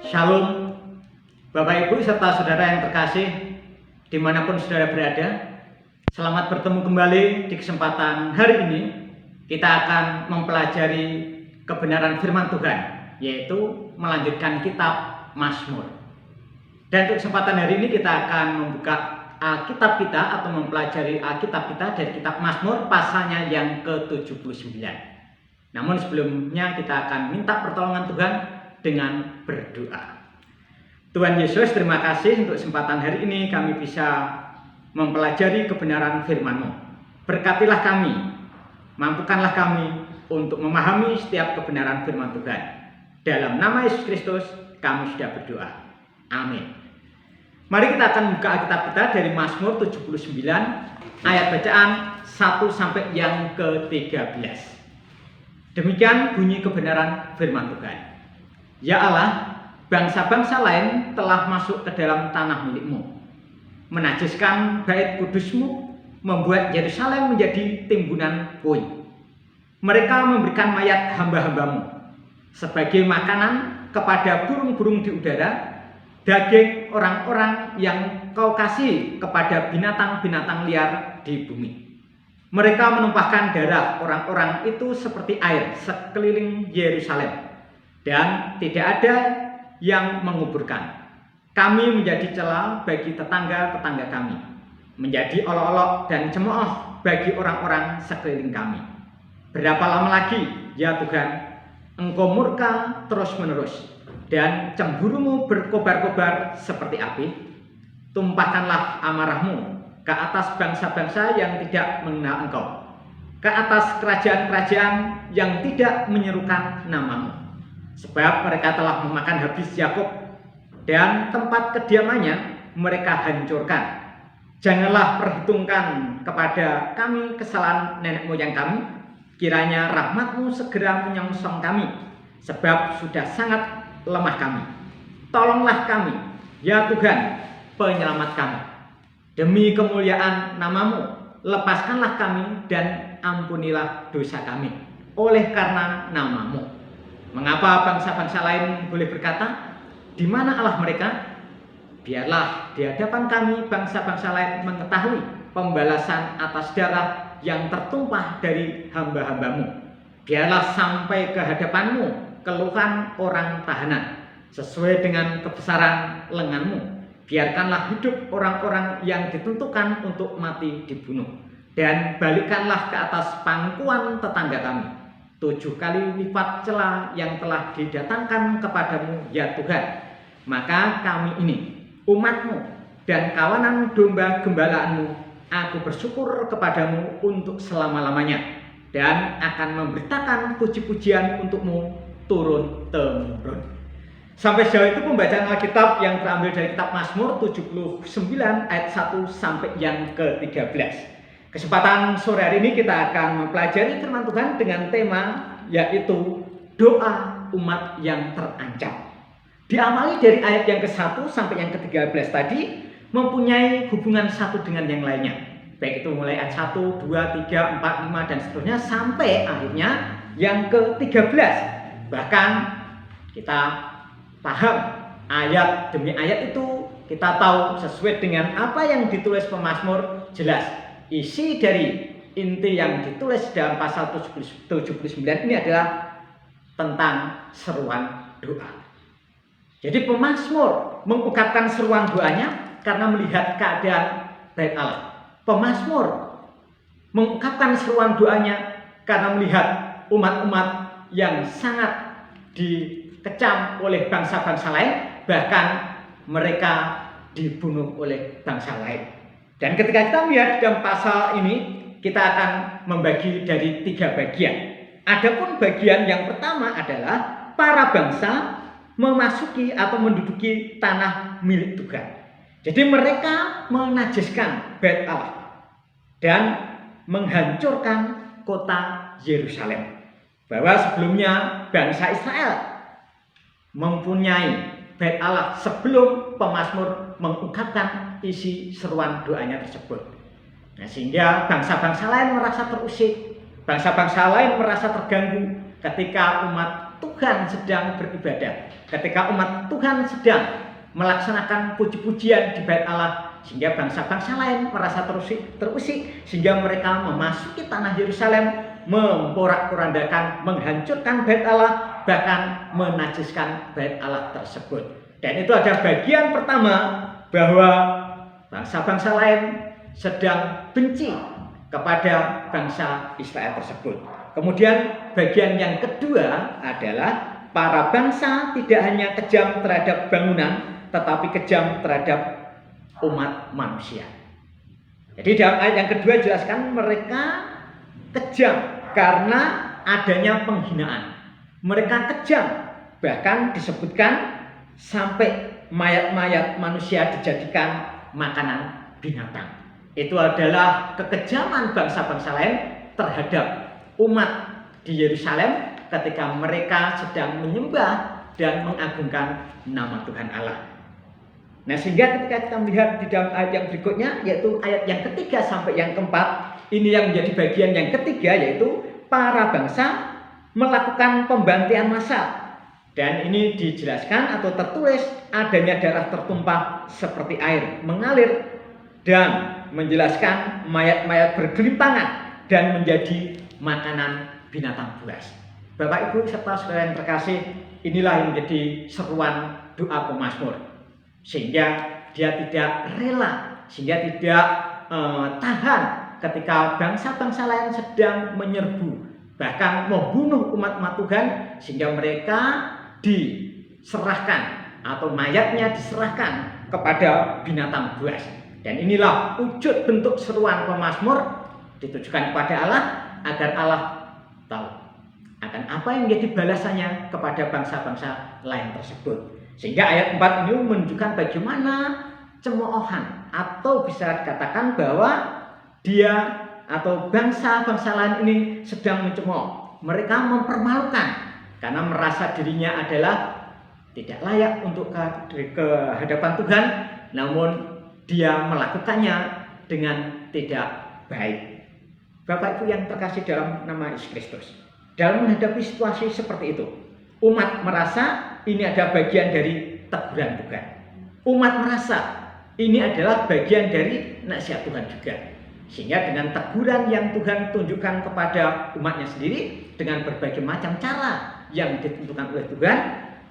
Shalom, Bapak Ibu serta saudara yang terkasih dimanapun saudara berada. Selamat bertemu kembali di kesempatan hari ini. Kita akan mempelajari kebenaran firman Tuhan, yaitu melanjutkan kitab Mazmur. Dan untuk kesempatan hari ini kita akan membuka Alkitab kita atau mempelajari Alkitab kita dari kitab Mazmur pasalnya yang ke-79. Namun sebelumnya kita akan minta pertolongan Tuhan dengan berdoa. Tuhan Yesus, terima kasih untuk kesempatan hari ini kami bisa mempelajari kebenaran firman-Mu. Berkatilah kami, mampukanlah kami untuk memahami setiap kebenaran firman Tuhan. Dalam nama Yesus Kristus kami sudah berdoa. Amin. Mari kita akan buka Alkitab kita dari Mazmur 79 ayat bacaan 1 sampai yang ke-13. Demikian bunyi kebenaran firman Tuhan. Ya Allah, bangsa-bangsa lain telah masuk ke dalam tanah milik-Mu, menajiskan bait kudus-Mu, membuat Yerusalem menjadi timbunan puing. Mereka memberikan mayat hamba-hamba-Mu sebagai makanan kepada burung-burung di udara, daging orang-orang yang Kau kasih kepada binatang-binatang liar di bumi. Mereka menumpahkan darah orang-orang itu seperti air sekeliling Yerusalem, dan tidak ada yang menguburkan. Kami menjadi celah bagi tetangga-tetangga kami, menjadi olok-olok dan cemooh bagi orang-orang sekeliling kami. Berapa lama lagi, ya Tuhan, Engkau murka terus-menerus, dan cemburu-Mu berkobar-kobar seperti api? Tumpahkanlah amarah-Mu ke atas bangsa-bangsa yang tidak mengenal Engkau, ke atas kerajaan-kerajaan yang tidak menyerukan nama-Mu. Sebab mereka telah memakan habis Yakub, dan tempat kediamannya mereka hancurkan. Janganlah perhitungkan kepada kami kesalahan nenek moyang kami. Kiranya rahmat-Mu segera menyongsong kami, sebab sudah sangat lemah kami. Tolonglah kami, ya Tuhan, penyelamat kami. Demi kemuliaan nama-Mu, lepaskanlah kami dan ampunilah dosa kami oleh karena nama-Mu. Mengapa bangsa-bangsa lain boleh berkata, di mana Allah mereka? Biarlah di hadapan kami bangsa-bangsa lain mengetahui pembalasan atas darah yang tertumpah dari hamba-hamba-Mu. Biarlah sampai ke hadapan-Mu keluhan orang tahanan, sesuai dengan kebesaran lengan-Mu. Biarkanlah hidup orang-orang yang ditentukan untuk mati dibunuh, dan balikkanlah ke atas pangkuan tetangga kami 7 kali lipat celah yang telah didatangkan kepadamu, ya Tuhan. Maka kami ini, umat-Mu dan kawanan domba gembalaanmu, aku bersyukur kepadamu untuk selama-lamanya, dan akan memberitakan puji-pujian untuk-Mu turun-temurun. Sampai sejauh itu pembacaan Alkitab yang terambil dari kitab Mazmur 79 ayat 1 sampai yang ke-13. Kesempatan sore hari ini kita akan mempelajari firman Tuhan dengan tema yaitu doa umat yang terancam. Diamali dari ayat yang ke-1 sampai yang ke-13 tadi mempunyai hubungan satu dengan yang lainnya. Baik itu mulai ayat 1, 2, 3, 4, 5 dan seterusnya sampai akhirnya yang ke-13. Bahkan kita paham ayat demi ayat itu, kita tahu sesuai dengan apa yang ditulis pemazmur jelas. Isi dari inti yang ditulis dalam pasal 79 ini adalah tentang seruan doa. Jadi pemazmur mengungkapkan seruan doanya karena melihat keadaan bait Allah. Pemazmur mengungkapkan seruan doanya karena melihat umat-umat yang sangat dikecam oleh bangsa-bangsa lain, bahkan mereka dibunuh oleh bangsa lain. Dan ketika kita melihat dalam pasal ini, kita akan membagi dari 3 bagian. Adapun bagian yang pertama adalah para bangsa memasuki atau menduduki tanah milik Tuhan. Jadi mereka menajiskan bait Allah dan menghancurkan kota Yerusalem. Bahwa sebelumnya bangsa Israel mempunyai bait Allah sebelum pemazmur mengungkapkan isi seruan doanya tersebut. Nah, sehingga bangsa-bangsa lain merasa terusik, bangsa-bangsa lain merasa terganggu ketika umat Tuhan sedang beribadah, ketika umat Tuhan sedang melaksanakan puji-pujian di bait Allah, sehingga bangsa-bangsa lain merasa terusik sehingga mereka memasuki tanah Yerusalem, memporak-porandakan, menghancurkan bait Allah, bahkan menajiskan bait Allah tersebut. Dan itu ada bagian pertama bahwa bangsa-bangsa lain sedang benci kepada bangsa Israel tersebut. Kemudian bagian yang kedua adalah para bangsa tidak hanya kejam terhadap bangunan, tetapi kejam terhadap umat manusia. Jadi dalam ayat yang kedua jelaskan mereka kejam karena adanya penghinaan. Mereka kejam, bahkan disebutkan sampai mayat-mayat manusia dijadikan makanan binatang. Itu adalah kekejaman bangsa-bangsa lain terhadap umat di Yerusalem ketika mereka sedang menyembah dan mengagungkan nama Tuhan Allah. Nah, sehingga ketika kita melihat di dalam ayat yang berikutnya, yaitu ayat yang ketiga sampai yang keempat, ini yang menjadi bagian yang ketiga, yaitu para bangsa melakukan pembantian massal. Dan ini dijelaskan atau tertulis adanya darah tertumpah seperti air mengalir, dan menjelaskan mayat-mayat bergelimpangan dan menjadi makanan binatang buas. Bapak, Ibu, serta saudara yang terkasih, inilah yang menjadi seruan doa pemazmur. Sehingga dia tidak rela, sehingga tidak tahan ketika bangsa-bangsa lain sedang menyerbu, bahkan membunuh umat-umat Tuhan, sehingga mereka diserahkan atau mayatnya diserahkan kepada binatang buas. Dan inilah wujud bentuk seruan pemazmur ditujukan kepada Allah, agar Allah tahu akan apa yang menjadi balasannya kepada bangsa-bangsa lain tersebut. Sehingga ayat 4 ini menunjukkan bagaimana cemoohan, atau bisa dikatakan bahwa dia atau bangsa-bangsa lain ini sedang mencemooh. Mereka mempermalukan karena merasa dirinya adalah tidak layak untuk ke hadapan Tuhan, namun dia melakukannya dengan tidak baik. Bapak, Ibu yang terkasih dalam nama Yesus Kristus, dalam menghadapi situasi seperti itu, umat merasa ini ada bagian dari teguran Tuhan. Umat merasa ini adalah bagian dari nasihat Tuhan juga. Sehingga dengan teguran yang Tuhan tunjukkan kepada umatnya sendiri, dengan berbagai macam cara yang ditentukan oleh Tuhan,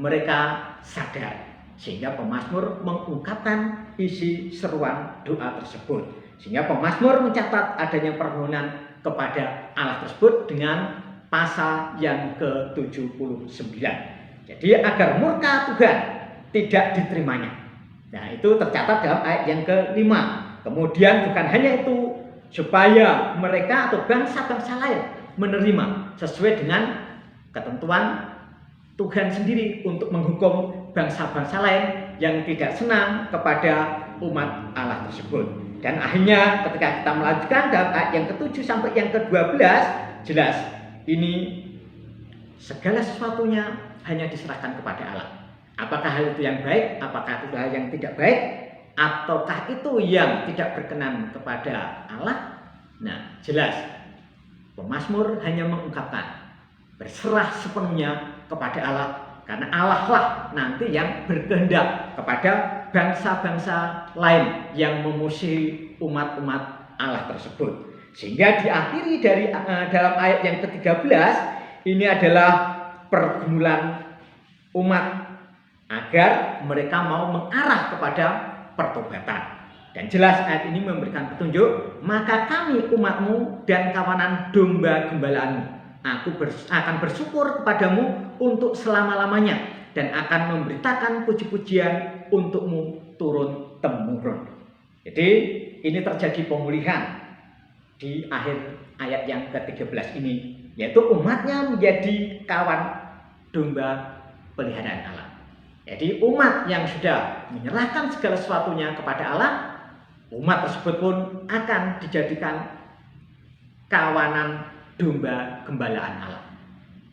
mereka sadar. Sehingga pemazmur mengungkapkan isi seruan doa tersebut. Sehingga pemazmur mencatat adanya permohonan kepada Allah tersebut dengan pasal yang ke-79. Jadi agar murka Tuhan tidak diterimanya. Nah, itu tercatat dalam ayat yang ke-5. Kemudian bukan hanya itu, supaya mereka atau bangsa-bangsa lain menerima sesuai dengan ketentuan Tuhan sendiri untuk menghukum bangsa-bangsa lain yang tidak senang kepada umat Allah tersebut. Dan akhirnya ketika kita melanjutkan dalam ayat yang ke-7 sampai yang ke-12, jelas ini segala sesuatunya hanya diserahkan kepada Allah. Apakah hal itu yang baik, apakah itu hal yang tidak baik, ataukah itu yang tidak berkenan kepada Allah? Nah, jelas pemazmur hanya mengungkapkan berserah sepenuhnya kepada Allah, karena Allah lah nanti yang berkehendak kepada bangsa-bangsa lain yang memusuhi umat-umat Allah tersebut. Sehingga diakhiri dari dalam ayat yang ke-13, ini adalah pergumulan umat agar mereka mau mengarah kepada pertobatan. Dan jelas ayat ini memberikan petunjuk, maka kami umatmu dan kawanan domba gembalaanmu, aku akan bersyukur kepadamu untuk selama-lamanya, dan akan memberitakan puji-pujian untukmu turun-temurun. Jadi ini terjadi pemulihan di akhir ayat yang ke-13 ini, yaitu umatnya menjadi kawan domba peliharaan Allah. Jadi umat yang sudah menyerahkan segala sesuatunya kepada Allah, umat tersebut pun akan dijadikan kawanan domba gembalaan Allah.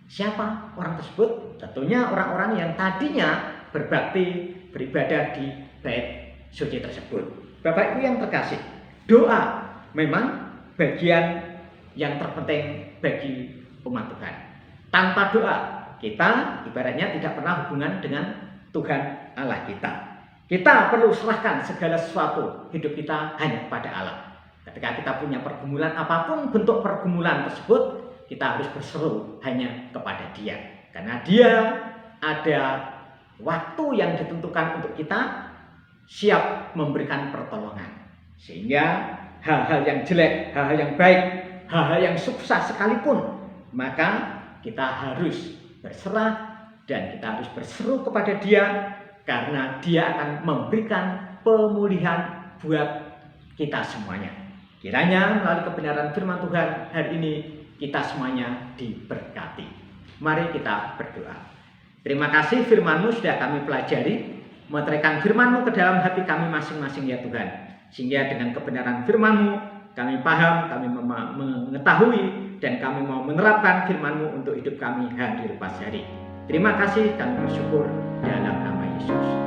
Siapa orang tersebut? Tentunya orang-orang yang tadinya berbakti beribadah di bait suci tersebut. Bapak Ibu yang terkasih, doa memang bagian yang terpenting bagi umat Tuhan. Tanpa doa kita ibaratnya tidak pernah hubungan dengan Tuhan Allah kita. Kita perlu serahkan segala sesuatu hidup kita hanya kepada Allah. Ketika kita punya pergumulan, apapun bentuk pergumulan tersebut, kita harus berseru hanya kepada Dia. Karena Dia ada waktu yang ditentukan untuk kita siap memberikan pertolongan. Sehingga hal-hal yang jelek, hal-hal yang baik, hal-hal yang sukses sekalipun, maka kita harus berserah dan kita harus berseru kepada Dia, karena Dia akan memberikan pemulihan buat kita semuanya. Kiranya melalui kebenaran firman Tuhan hari ini kita semuanya diberkati. Mari kita berdoa. Terima kasih firman-Mu sudah kami pelajari. Meteraikan firman-Mu ke dalam hati kami masing-masing ya Tuhan. Sehingga dengan kebenaran firman-Mu kami paham, kami mengetahui, dan kami mau menerapkan firman-Mu untuk hidup kami hari lepas hari. Terima kasih, kami bersyukur dalam nama Yesus.